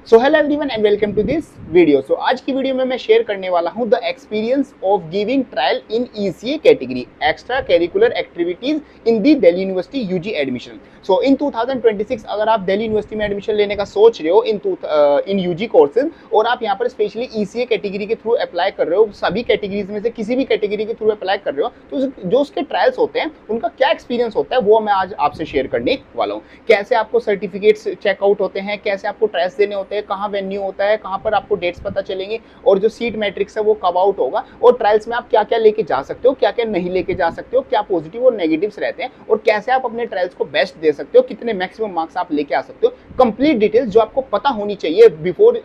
So hello everyone and welcome to this video. So आज की video में मैं शेयर करने वाला हूं the experience of giving trial in ECA category extra curricular activities in the Delhi university UG admission. So in 2026 अगर आप Delhi university में एडमिशन लेने का सोच रहे हो इन यूजी कोर्सेज और आप यहां पर स्पेशली ईसीए कैटेगरी के थ्रू अप्लाई कर रहे हो, सभी कैटेगरीज में से किसी भी कैटेगरी के थ्रू अप्लाई कर रहे हो, तो जो उसके ट्रायल्स होते हैं उनका क्या एक्सपीरियंस होता है वो मैं आज आपसे शेयर करने वाला हूँ। कैसे आपको सर्टिफिकेट्स चेकआउट होते हैं, कैसे आपको ट्रायल्स देने होते हैं, कहाँ वेन्यू होता है, कहाँ पर आपको डेट्स पता चलेंगे और जो सीट मैट्रिक्स है वो कब आउट होगा और ट्रायल्स में आप क्या क्या लेके जा सकते हो, क्या क्या नहीं लेके जा सकते हो, क्या पॉजिटिव और नेगेटिव्स रहते हैं और कैसे आप अपने ट्रायल्स को बेस्ट दे सकते हो, कितने मैक्सिमम मार्क्स आप लेके आ सकते हो। कंप्लीट डिटेल्स जो आपको पता होनी चाहिए before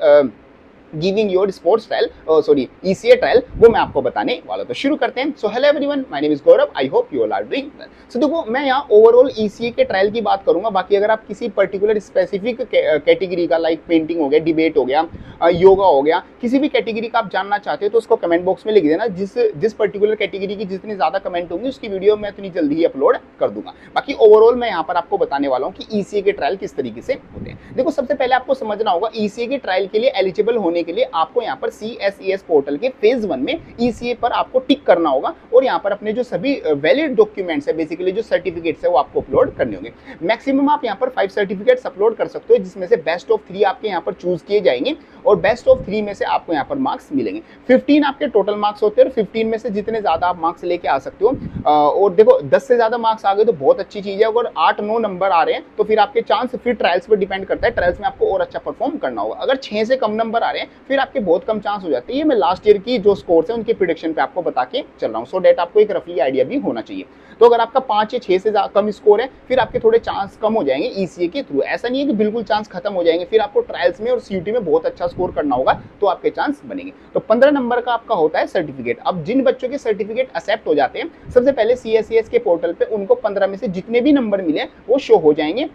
giving your sports trial ECA trial, वो मैं आपको बताने वाला हूं। तो शुरू करते हैं। So hello everyone, my name is Gaurav, I hope you all are doing well. So देखो, मैं यहाँ ओवरऑल ईसीए के ट्रायल की बात करूंगा। बाकी अगर आप किसी पर्टिकुलर स्पेसिफिक कैटेगरी का, लाइक पेंटिंग हो गया, डिबेट हो गया, योगा हो गया, किसी भी कैटेगरी का आप जानना चाहते हो तो उसको कमेंट बॉक्स में लिख देना। जिस पर्टिकुलर कैटेगरी की जितनी ज्यादा कमेंट होंगी उसकी वीडियो मैं इतनी जल्दी ही अपलोड कर दूंगा। बाकी ओवरऑल मैं यहाँ पर आपको बताने वाला हूँ कि ईसीए के ट्रायल किस तरीके से होते हैं। देखो, सबसे पहले आपको समझना होगा ईसीए के ट्रायल के लिए एलिजिबल होने के लिए आपको यहाँ पर CSES पोर्टल के फेज 1 में ईसीए पर आपको टिक करना होगा और यहाँ पर अपने जो सभी वैलिड डॉक्यूमेंट्स है, बेसिकली जो सर्टिफिकेट्स है, वो आपको अपलोड करने होंगे। मैक्सिमम आप यहाँ पर 5 सर्टिफिकेट्स अपलोड कर सकते हो, जिसमें से बेस्ट ऑफ 3 आपके यहाँ पर चूज किए जाएंगे और बेस्ट ऑफ 3 में से आपको यहाँ पर मार्क्स मिलेंगे। 15 आपके टोटल मार्क्स होते हैं और 15 में से जितने ज्यादा आप मार्क्स लेके आ सकते हो। और देखो, 10 से ज्यादा मार्क्स आ गए तो बहुत अच्छी चीज है। अगर 8-9 नंबर आ रहे हैं तो फिर आपके चांस फिर ट्रायल्स पर डिपेंड करता है, ट्रायल्स में आपको और अच्छा परफॉर्म करना होगा। अगर 6 से कम नंबर आ रहे हैं फिर आपके बहुत कम चांस हो जाते हैं। ये मैं लास्ट ईयर की जो स्कोर्स है उनके प्रेडिक्शन पे आपको बता के चल रहा हूँ, सो डेट आपको एक रफली आइडिया भी होना चाहिए। तो अगर आपका 5 या 6 से कम स्कोर है फिर आपके थोड़े चांस कम हो जाएंगे ईसीए के थ्रू। ऐसा नहीं है कि बिल्कुल चांस खत्म हो जाएंगे, फिर आपको ट्रायल्स में और सीयूटी में बहुत अच्छा स्कोर करना होगा तो आपके चांस बनेंगे। तो 15 नंबर का आपका होता है सर्टिफिकेट। अब जिन बच्चों के सर्टिफिकेट एक्सेप्ट हो जाते हैं, सबसे पहले CSES के पोर्टल पे उनको 15 में से जितने भी नंबर मिले वो शो हो जाएंगे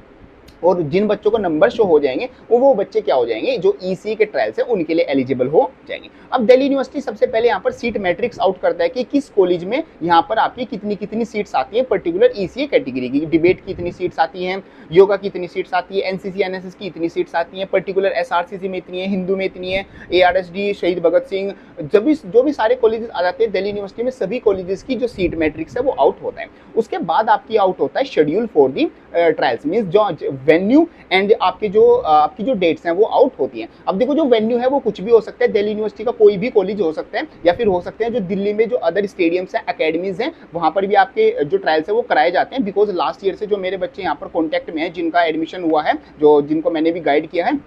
और जिन बच्चों को नंबर शो हो जाएंगे वो बच्चे क्या हो जाएंगे, जो ईसीए के ट्रायल्स है उनके लिए एलिजिबल हो जाएंगे। अब दिल्ली यूनिवर्सिटी सबसे पहले यहाँ पर सीट मैट्रिक्स आउट करता है कि किस कॉलेज में यहाँ पर आपकी कितनी कितनी सीट्स आती हैं पर्टिकुलर ईसीए कैटेगरी की। डिबेट की इतनी सीट्स आती हैं, योगा की इतनी सीट्स आती है, एनसीसी एनएसएस की इतनी सीट्स आती हैं, पर्टिकुलर एसआरसीसी में इतनी है, हिंदू में इतनी है, ARSD, शहीद भगत सिंह, जो भी सारे कॉलेजेस आ जाते हैं दिल्ली यूनिवर्सिटी में, सभी कॉलेजेस की जो सीट मैट्रिक्स है वो आउट होता है। उसके बाद आपकी आउट होता है schedule for the trials, means जो वेन्यू एंड आपकी जो डेट्स हैं वो आउट होती हैं। अब देखो, जो वेन्यू है वो कुछ भी हो सकता है, दिल्ली यूनिवर्सिटी का कोई भी कॉलेज हो सकता है या फिर हो सकते हैं जो दिल्ली में जो अदर स्टेडियम्स हैं, एकेडमीज हैं, वहां पर भी आपके जो ट्रायल्स है वो कराए जाते हैं। बिकॉज लास्ट ईयर से जो मेरे बच्चे यहाँ पर कॉन्टैक्ट में है, जिनका एडमिशन हुआ है, जिनको मैंने भी गाइड किया है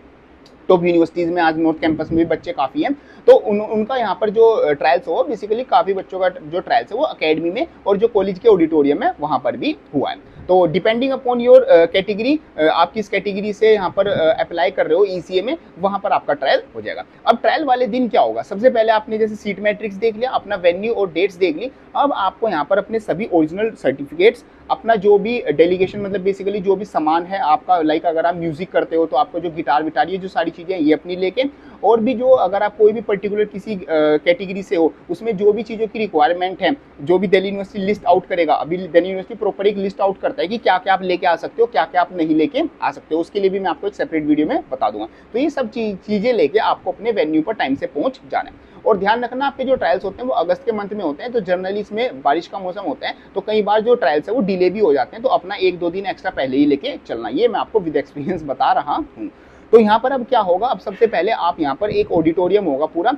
टॉप यूनिवर्सिटीज में, आज नॉर्थ कैंपस में भी बच्चे काफी हैं, तो उनका यहाँ पर जो ट्रायल्स हो, बेसिकली काफी बच्चों का जो ट्रायल्स है वो अकेडमी में और जो कॉलेज के ऑडिटोरियम है वहां पर भी हुआ है। तो डिपेंडिंग अपॉन योर कैटेगरी, आप किस कैटेगरी से यहाँ पर अप्लाई कर रहे हो ईसीए में, वहां पर आपका ट्रायल हो जाएगा। अब ट्रायल वाले दिन क्या होगा, सबसे पहले आपने जैसे सीट मैट्रिक्स देख लिया, अपना वेन्यू और डेट्स देख ली। अब आपको यहाँ पर अपने सभी ओरिजिनल सर्टिफिकेट्स, अपना जो भी डेलीगेशन, मतलब बेसिकली जो भी सामान है आपका, लाइक अगर आप म्यूजिक करते हो तो आपको जो गिटार विटार, ये जो सारी चीजें ये अपनी लेके, और भी जो अगर आप कोई भी पर्टिकुलर किसी कैटेगरी से हो उसमें जो भी चीज़ों की रिक्वायरमेंट है, जो भी दिल्ली यूनिवर्सिटी लिस्ट आउट करेगा। अभी दिल्ली यूनिवर्सिटी प्रॉपर एक लिस्ट आउट करता है कि क्या क्या आप लेके आ सकते हो, क्या क्या आप नहीं लेके आ सकते हो, उसके लिए भी मैं आपको एक सेपरेट वीडियो में बता दूंगा। तो ये सब चीज़ें लेके आपको अपने वेन्यू पर टाइम से पहुंच जाना है। और ध्यान रखना, आपके जो ट्रायल्स होते हैं वो अगस्त के मंथ में होते हैं, तो जनरली इसमें बारिश का मौसम होता है, तो कई बार जो ट्रायल्स है वो डिले भी हो जाते हैं, तो अपना 1-2 दिन एक्स्ट्रा पहले ही लेके चलना। ये मैं आपको विद एक्सपीरियंस बता रहा हूँ। तो यहाँ पर अब क्या होगा, अब सबसे पहले आप यहाँ पर एक ऑडिटोरियम होगा पूरा,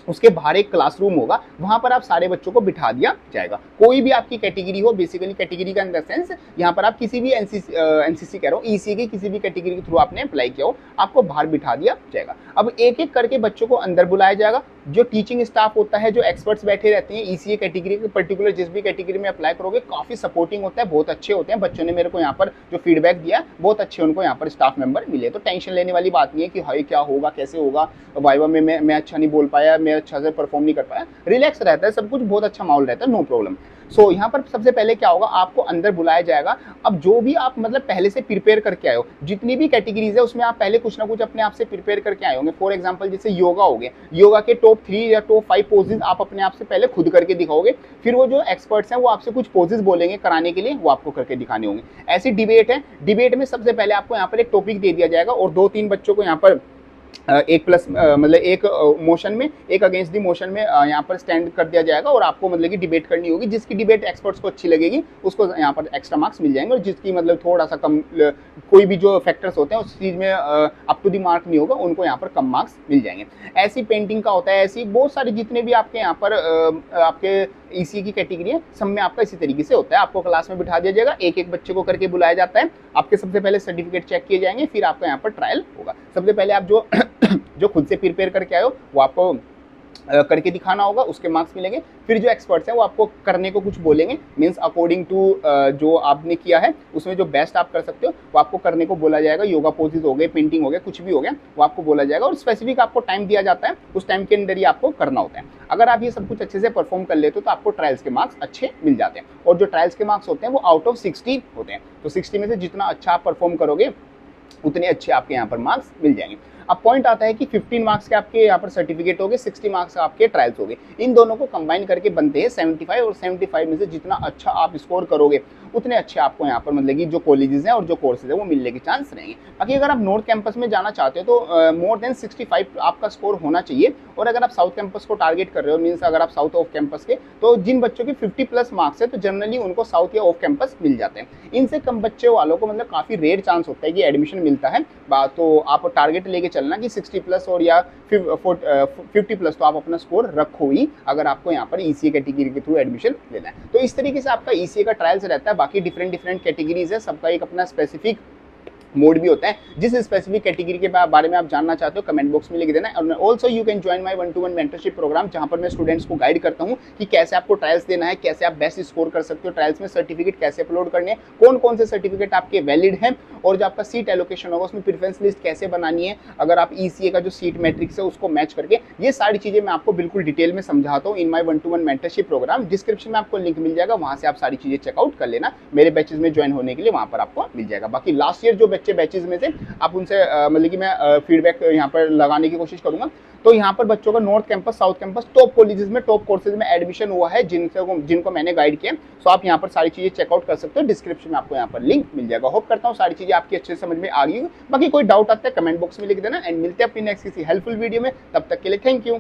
उसके बाहर एक क्लासरूम होगा, वहां पर आप सारे बच्चों को बिठा दिया जाएगा। कोई भी आपकी कैटेगरी हो, बेसिकली कैटेगरी का इन द सेंस यहाँ पर आप किसी भी एनसीसी कह रहा हूँ, ईसीए की किसी भी कैटेगरी के थ्रू आपने अप्लाई किया हो, आपको बाहर बिठा दिया जाएगा। अब एक एक करके बच्चों को अंदर बुलाया जाएगा। जो टीचिंग स्टाफ होता है, जो एक्सपर्ट्स बैठे रहते हैं ईसीए कैटेगरी के, पर्टिकुलर जिस भी कैटेगरी में अप्लाई करोगे, काफी सपोर्टिंग होता है, बहुत अच्छे होते हैं। बच्चों ने मेरे को यहाँ पर जो फीडबैक दिया, बहुत अच्छे उनको यहाँ पर स्टाफ मेंबर मिले। तो टेंशन लेने वाली बात नहीं है कि हाई क्या होगा, कैसे होगा, वाइवा में मैं अच्छा नहीं बोल पाया, मैं अच्छा से परफॉर्म नहीं कर पाया। रिलैक्स रहता है सब कुछ, बहुत अच्छा माहौल रहता है, नो प्रॉब्लम। सो यहाँ पर सबसे पहले क्या होगा, आपको अंदर बुलाया जाएगा। अब जो भी आप मतलब पहले से प्रिपेयर करके आए हो, जितनी भी कैटेगरीज है उसमें आप पहले कुछ ना कुछ अपने आप से प्रिपेयर करके आए होंगे। फॉर एग्जांपल जैसे योगा हो गया, योगा के टॉप 3 या टॉप 5 पोजेज आप अपने आप से पहले खुद करके दिखाओगे, फिर वो जो एक्सपर्ट्स हैं वो आपसे कुछ पोजेज बोलेंगे कराने के लिए, वो आपको करके दिखाने होंगे। ऐसी डिबेट है, डिबेट में सबसे पहले आपको यहाँ पर एक टॉपिक दे दिया जाएगा और 2-3 बच्चों को यहाँ पर एक प्लस मतलब एक मोशन में, एक अगेंस्ट दी मोशन में यहाँ पर स्टैंड कर दिया जाएगा और आपको मतलब कि डिबेट करनी होगी। जिसकी डिबेट एक्सपर्ट्स को अच्छी लगेगी उसको यहाँ पर एक्स्ट्रा मार्क्स मिल जाएंगे, और जिसकी मतलब थोड़ा सा कम कोई भी जो फैक्टर्स होते हैं उस चीज़ में अप टू दी मार्क नहीं होगा, उनको यहाँ पर कम मार्क्स मिल जाएंगे। ऐसी पेंटिंग का होता है, ऐसी बहुत सारी जितने भी आपके यहाँ पर आपके ईसी की कैटेगरी है, सब में आपका इसी तरीके से होता है। आपको क्लास में बिठा दिया जाएगा, एक एक बच्चे को करके बुलाया जाता है, आपके सबसे पहले सर्टिफिकेट चेक किए जाएंगे, फिर आपका यहाँ पर ट्रायल होगा। सबसे पहले आप जो जो खुद से प्रिपेयर करके आए हो वो आपको करके दिखाना होगा, उसके मार्क्स मिलेंगे। फिर जो एक्सपर्ट्स हैं वो आपको करने को कुछ बोलेंगे, मींस अकॉर्डिंग टू जो आपने किया है उसमें जो बेस्ट आप कर सकते हो वो आपको करने को बोला जाएगा। योगा पोजेज हो गए, पेंटिंग हो गया, कुछ भी हो गया, वो आपको बोला जाएगा और स्पेसिफिक आपको टाइम दिया जाता है, उस टाइम के अंदर ही आपको करना होता है। अगर आप ये सब कुछ अच्छे से परफॉर्म कर लेते हो तो आपको ट्रायल्स के मार्क्स अच्छे मिल जाते हैं, और जो ट्रायल्स के मार्क्स होते हैं वो आउट ऑफ 60 होते हैं। तो 60 में से जितना अच्छा आप परफॉर्म करोगे उतने अच्छे आपके यहाँ पर मार्क्स मिल जाएंगे। अब पॉइंट आता है कि 15 मार्क्स के आपके यहाँ पर सर्टिफिकेट हो गए, 60 मार्क्स आपके ट्रायल्स हो गए, इन दोनों को कंबाइन करके बनते हैं 75, और 75 में से जितना अच्छा आप स्कोर करोगे उतने अच्छे आपको यहाँ पर मतलब कि जो कॉलेजेस हैं और जो कोर्सेज है वो मिलने के चांस रहेंगे। बाकी अगर आप नॉर्थ कैंपस में जाना चाहते हो तो मोर देन 65 आपका स्कोर होना चाहिए, और अगर आप साउथ कैंपस को टारगेट कर रहे हो, मीन्स अगर आप साउथ ऑफ कैंपस के, तो जिन बच्चों के 50 प्लस मार्क्स है तो जनरली उनको साउथ या ऑफ कैंपस मिल जाते हैं। इनसे कम बच्चे वालों को मतलब काफ़ी रेयर चांस होता है कि एडमिशन मिलता है। तो आप टारगेट लेके चलना कि 60 प्लस और या 50 प्लस, तो आप अपना स्कोर रखो ही अगर आपको यहाँ पर ईसीए कैटेगरी के थ्रू एडमिशन लेना है। तो इस तरीके से आपका ईसीए का ट्रायल्स रहता है। बाकी डिफरेंट डिफरेंट कैटेगरीज है, सबका एक अपना स्पेसिफिक मोड भी होता है। जिस स्पेसिफिक कैटेगरी के बारे में आप जानना चाहते हो कमेंट बॉक्स में लिख देना। और also you can join my 1-to-1 mentorship program, जहां पर मैं स्टूडेंट्स को गाइड करता हूं कि कैसे आपको ट्रायल्स देना है, कैसे आप बेस्ट स्कोर कर सकते हो ट्रायल्स में, सर्टिफिकेट कैसे अपलोड करने हैं, कौन कौन से सर्टिफिकेट आपके वैलिड हैं, और जो आपका सीट एलोकेशन होगा उसमें प्रेफरेंस लिस्ट कैसे बनानी है, अगर आप ईसीए का जो सीट मैट्रिक्स है उसको मैच करके, ये सारी चीजें मैं आपको बिल्कुल डिटेल में समझाता हूँ in my 1-to-1 mentorship program. Description में आपको लिंक मिल जाएगा, वहां से आप सारी चीजें चेकआउट कर लेना। मेरे बैचेज में ज्वाइन होने के लिए वहां पर आपको मिल जाएगा। बाकी लास्ट ईयर जो बच्चे बैचेज में थे आप उनसे मतलब कि मैं फीडबैक यहाँ पर लगाने की कोशिश करूंगा। तो यहाँ पर बच्चों का north campus, south campus, top colleges में, टॉप कोर्सेज में एडमिशन हुआ है जिनको मैंने गाइड किया। सो आप यहाँ पर सारी चीजें चेकआउट कर सकते हो, डिस्क्रिप्शन में आपको यहाँ पर लिंक मिल जाएगा। होप करता हूँ सारी चीजें आपकी अच्छे से समझ में आ गई। बाकी कोई डाउट आता है कमेंट बॉक्स में लिख देना, एंड मिलते हैं अपनी नेक्स्ट किसी हेल्पफुल वीडियो में। तब तक के लिए थैंक यू।